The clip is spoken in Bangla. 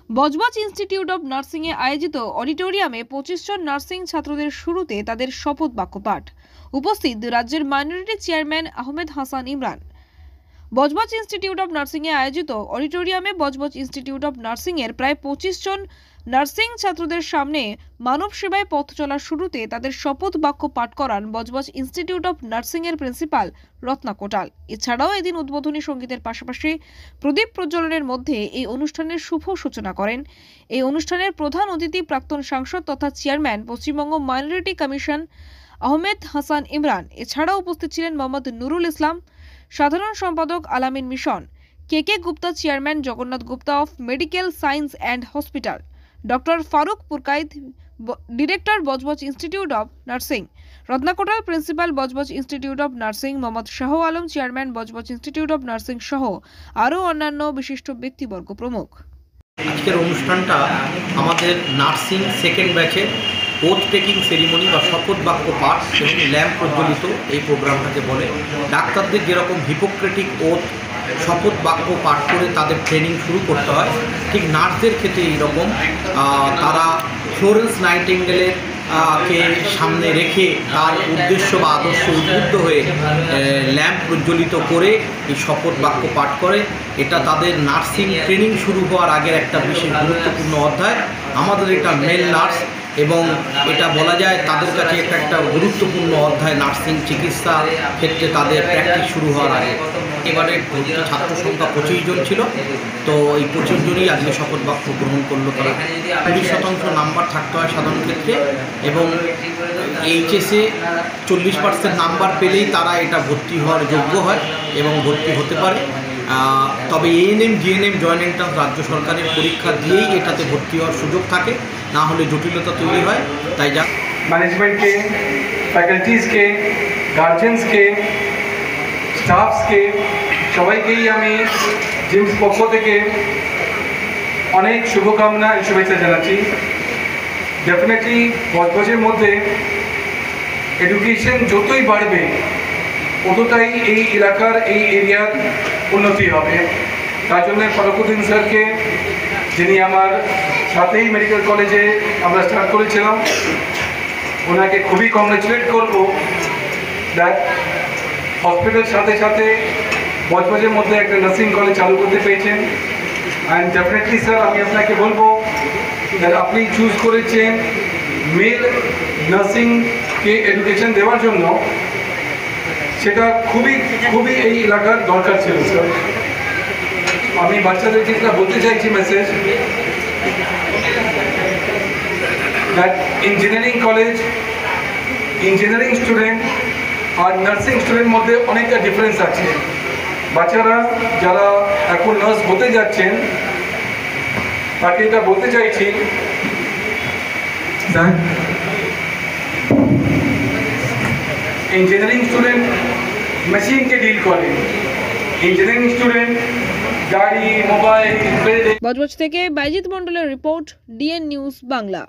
বজবজ ইনস্টিটিউট অব নার্সিং এ আয়োজিত অডিটোরিয়ামে 25 জন নার্সিং ছাত্রদের শুরুতে তাদের শপথ বাক্য পাঠ। উপস্থিত রাজ্যের minority chairman Ahmed Hasan Imran. Budge Budge institute of nursing এ আয়োজিত অডিটোরিয়ামে বজবজ ইনস্টিটিউট অব নার্সিং এর প্রায় 25 জন নার্সিং ছাত্রদের সামনে মানব সেবায় পথ চলার শুরুতে তাদের শপথ বাক্য পাঠ করান বজবজ ইনস্টিটিউট অব নার্সিং এর প্রিন্সিপাল রত্না কোটাল। এছাড়াও এদিন উদ্বোধনী সঙ্গীতের পাশাপাশি প্রদীপ প্রজ্বলনের মধ্যে এই অনুষ্ঠানের শুভ সূচনা করেন। এই অনুষ্ঠানের প্রধান অতিথি প্রাক্তন সাংসদ তথা chairman Paschimbanga minority commission Ahmed Hasan Imran. এছাড়াও উপস্থিত ছিলেন মোহাম্মদ নুরুল ইসলাম, সাধারণ সম্পাদক Al-Ameen mission, K Gupta, chairman Jagannath Gupta of medical science and hospital, doctor Faruk Purkait, director Budge Budge institute of nursing, Ratna Kotal, principal Budge Budge institute of nursing, Mohammad Shah Alam, chairman Budge Budge institute of nursing সহ আরও অন্যান্য বিশিষ্ট ব্যক্তিবর্গ প্রমুখ। আজকের অনুষ্ঠানটা আমাদের নার্সিং সেকেন্ড ব্যাচের ওথ টেকিং সেরিমনি বা শপথ বাক্য পাঠ এবং ল্যাম্প প্রজ্বলিত এই প্রোগ্রামটাকে বলে। ডাক্তারদের যেরকম হিপোক্রেটিক ওথ শপথ বাক্য পাঠ করে তাদের ট্রেনিং শুরু করতে হয়, ঠিক নার্সদের ক্ষেত্রে এইরকম তারা ফ্লোরেন্স নাইটিঙ্গেলের কে সামনে রেখে তার উদ্দেশ্য বা আদর্শ উদ্বুদ্ধ হয়ে ল্যাম্প প্রজ্বলিত করে এই শপথ বাক্য পাঠ করে। এটা তাদের নার্সিং ট্রেনিং শুরু হওয়ার আগের একটা বিশেষ গুরুত্বপূর্ণ অধ্যায়। আমাদের এটা মেল নার্স এবং এটা বলা যায় তাদের কাছে একটা গুরুত্বপূর্ণ অধ্যায় নার্সিং চিকিৎসা ক্ষেত্রে তাদের প্র্যাকটিস শুরু হওয়ার আগে। এবারে ছাত্র সংখ্যা 25 জন ছিল, তো এই 25 জনই আজকে শপথ বাক্য গ্রহণ করলো। তারা 20% নাম্বার থাকতে হয় সাধারণ ক্ষেত্রে এবং এইচএসে 40% নাম্বার পেলেই তারা এটা ভর্তি হওয়ার যোগ্য হয় এবং ভর্তি হতে পারে। তবে এএনএম জিএনএম জয়েন্ট এন্ট্রান্স রাজ্য সরকারের পরীক্ষা দিয়েই এটাতে ভর্তি হওয়ার সুযোগ থাকে, না হলে জটিলতা তৈরি হয়। তাই যা ম্যানেজমেন্টকে, ফ্যাকাল্টিজকে, গার্জেন্সকে, স্টাফসকে সবাইকেই আমি জিমস পক্ষ থেকে অনেক শুভকামনা এবং শুভেচ্ছা জানাচ্ছি। ডেফিনেটলি বজবজের মধ্যে এডুকেশন যতই বাড়বে ততটাই এই এলাকার এই এরিয়ার উন্নতি হবে। তার জন্য ফরকুদ্দিন স্যারকে, যিনি আমার সাথেই মেডিকেল কলেজে আমরা স্টার্ট করেছিলাম, ওনাকে খুবই কংগ্রেচুলেট করবো দ্যাট হসপিটালের সাথে সাথে বজবজের মধ্যে একটা নার্সিং কলেজ চালু করতে পেরেছেন। অ্যান্ড ডেফিনেটলি স্যার আমি আপনাকে বলবো দ্যাট আপনি চুজ করেছেন মেল নার্সিংকে এডুকেশন দেওয়ার জন্য, সেটা খুবই খুবই এই এলাকার দরকার ছিল স্যার। আমি বাচ্চাদেরকে যেটা বলতে চাইছি message, that engineering college, engineering student আর নার্সিং স্টুডেন্ট মধ্যে অনেকটা ডিফারেন্স আছে। বাচ্চারা যারা এখন নার্স হতে যাচ্ছেন তাকে এটা বলতে চাইছি, ইঞ্জিনিয়ারিং স্টুডেন্ট মেশিনকে ডিল করে, ইঞ্জিনিয়ারিং স্টুডেন্ট গাড়ি, মোবাইল। বজবজ থেকে বাইজিৎ মণ্ডলের রিপোর্ট, ডিএন নিউজ বাংলা।